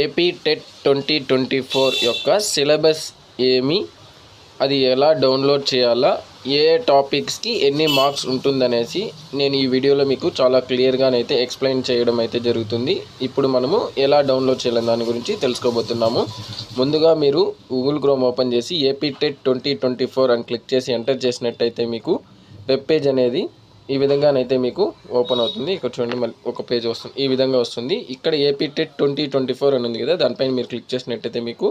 AP TET 2024 యొక్క syllabus ఏమి, అది ఎలా డౌన్లోడ్ చేయాలా, ఏ టాపిక్స్కి ఎన్ని మార్క్స్ ఉంటుందనేసి నేను ఈ వీడియోలో మీకు చాలా క్లియర్గానైతే ఎక్స్ప్లెయిన్ చేయడం అయితే జరుగుతుంది. ఇప్పుడు మనము ఎలా డౌన్లోడ్ చేయాలని దాని గురించి తెలుసుకోబోతున్నాము. ముందుగా మీరు గూగుల్ క్రోమ్ ఓపెన్ చేసి ఏపీ టెట్ 2024 అని క్లిక్ చేసి ఎంటర్ చేసినట్టయితే మీకు వెబ్ పేజ్ అనేది ఈ విధంగానైతే మీకు ఓపెన్ అవుతుంది. ఇక్కడ చూడండి, మళ్ళీ ఒక పేజ్ వస్తుంది, ఈ విధంగా వస్తుంది. ఇక్కడ ఏపీ టెట్ 2024 అని ఉంది కదా, దానిపైన మీరు క్లిక్ చేసినట్టయితే మీకు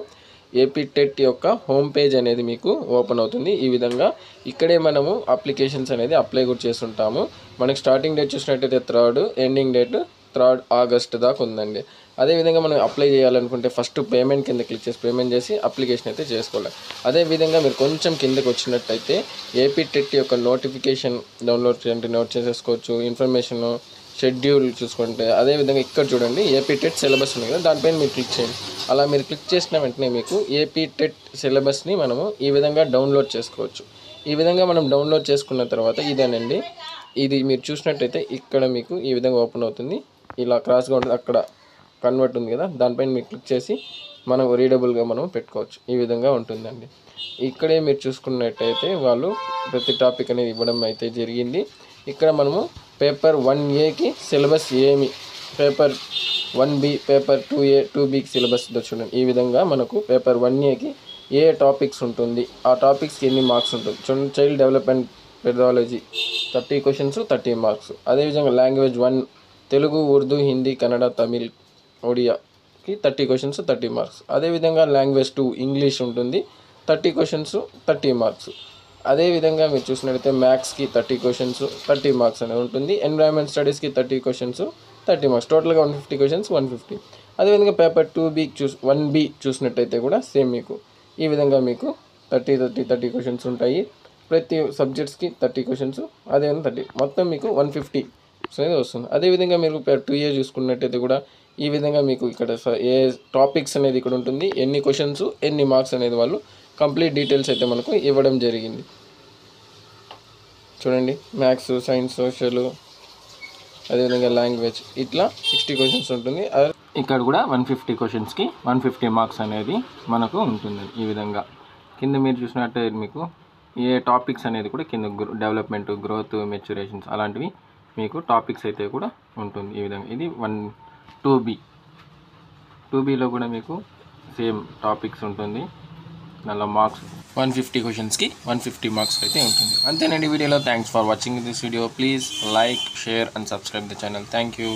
ఏపీ టెట్ యొక్క హోమ్ పేజ్ అనేది మీకు ఓపెన్ అవుతుంది. ఈ విధంగా ఇక్కడే మనము అప్లికేషన్స్ అనేది అప్లై కూడా చేస్తుంటాము. మనకి స్టార్టింగ్ డేట్ చూసినట్టయితే 3rd, ending date 3rd August దాకా ఉందండి. అదేవిధంగా మనం అప్లై చేయాలనుకుంటే ఫస్ట్ పేమెంట్ కింద క్లిక్ చేసి పేమెంట్ చేసి అప్లికేషన్ అయితే చేసుకోవాలి. అదేవిధంగా మీరు కొంచెం కిందకి వచ్చినట్టయితే ఏపీ టెట్ యొక్క నోటిఫికేషన్ డౌన్లోడ్ చేయండి, నోట్ చేసేసుకోవచ్చు. ఇన్ఫర్మేషన్ షెడ్యూల్ చూసుకుంటే అదేవిధంగా ఇక్కడ చూడండి ఏపీ టెట్ సిలబస్ ఉంది కదా, దానిపైన మీరు క్లిక్ చేయండి. అలా మీరు క్లిక్ చేసిన వెంటనే మీకు ఏపీ టెట్ సిలబస్ని మనము ఈ విధంగా డౌన్లోడ్ చేసుకోవచ్చు. ఈ విధంగా మనం డౌన్లోడ్ చేసుకున్న తర్వాత ఇదేనండి, ఇది మీరు చూసినట్టయితే ఇక్కడ మీకు ఈ విధంగా ఓపెన్ అవుతుంది. ఇలా క్రాస్గా ఉంటుంది, అక్కడ కన్వర్ట్ ఉంది కదా, దానిపైన మీరు క్లిక్ చేసి మనం రీడబుల్గా మనం పెట్టుకోవచ్చు. ఈ విధంగా ఉంటుందండి. ఇక్కడే మీరు చూసుకున్నట్టయితే వాళ్ళు ప్రతి టాపిక్ అనేది ఇవ్వడం అయితే జరిగింది. ఇక్కడ మనము పేపర్ 1Aకి సిలబస్ ఏమి, పేపర్ 1B, పేపర్ 2A 2Bకి సిలబస్ చూడండి. ఈ విధంగా మనకు పేపర్ 1Aకి ఏ టాపిక్స్ ఉంటుంది, ఆ టాపిక్స్కి ఎన్ని మార్క్స్ ఉంటుంది చూడండి. Child development pedagogy 30 questions 30 marks. అదేవిధంగా లాంగ్వేజ్ 1 తెలుగు, ఉర్దూ, హిందీ, కన్నడ, తమిళ్, ఒడియాకి 30 క్వశ్చన్స్ 30 మార్క్స్. అదేవిధంగా లాంగ్వేజ్ 2 ఇంగ్లీష్ ఉంటుంది, 30 క్వశ్చన్స్ 30 మార్క్స్. అదేవిధంగా మీరు చూసినట్లయితే మ్యాథ్స్కి 30 క్వశ్చన్స్ 30 మార్క్స్ అనేది ఉంటుంది. ఎన్విరాన్మెంట్ స్టడీస్కి 30 క్వశ్చన్స్ 30 మార్క్స్. టోటల్గా 150 క్వశ్చన్స్ 150. అదేవిధంగా పేపర్ 1B చూసినట్టయితే కూడా సేమ్ మీకు ఈ విధంగా మీకు 30 క్వశ్చన్స్ ఉంటాయి. ప్రతి సబ్జెక్ట్స్కి 30 క్వశ్చన్స్, అదేవిధంగా 30 మొత్తం మీకు 150 అనేది వస్తుంది. అదేవిధంగా మీరు 2A చూసుకున్నట్టయితే కూడా ఈ విధంగా మీకు ఇక్కడ ఏ టాపిక్స్ అనేది ఇక్కడ ఉంటుంది, ఎన్ని క్వశ్చన్స్ ఎన్ని మార్క్స్ అనేది వాళ్ళు కంప్లీట్ డీటెయిల్స్ అయితే మనకు ఇవ్వడం జరిగింది. చూడండి, మ్యాథ్స్, సైన్స్, సోషల్, అదేవిధంగా లాంగ్వేజ్ ఇట్లా 60 క్వశ్చన్స్ ఉంటుంది. ఇక్కడ కూడా 150 క్వశ్చన్స్కి 150 మార్క్స్ అనేది మనకు ఉంటుంది. ఈ విధంగా కింద మీరు చూసినట్టే మీకు ఏ టాపిక్స్ అనేది కూడా కింద డెవలప్మెంట్, గ్రోత్, మెచ్యురేషన్స్ అలాంటివి మీకు టాపిక్స్ అయితే కూడా ఉంటుంది. ఈ విధంగా ఇది 2Bలో కూడా మీకు సేమ్ టాపిక్స్ ఉంటుంది. దానిలో మార్క్స్ 150 క్వశ్చన్స్కి 150 మార్క్స్ అయితే ఉంటుంది. అంతేనండి వీడియోలో. Thanks for watching this video. Please like, share and subscribe the channel. Thank you.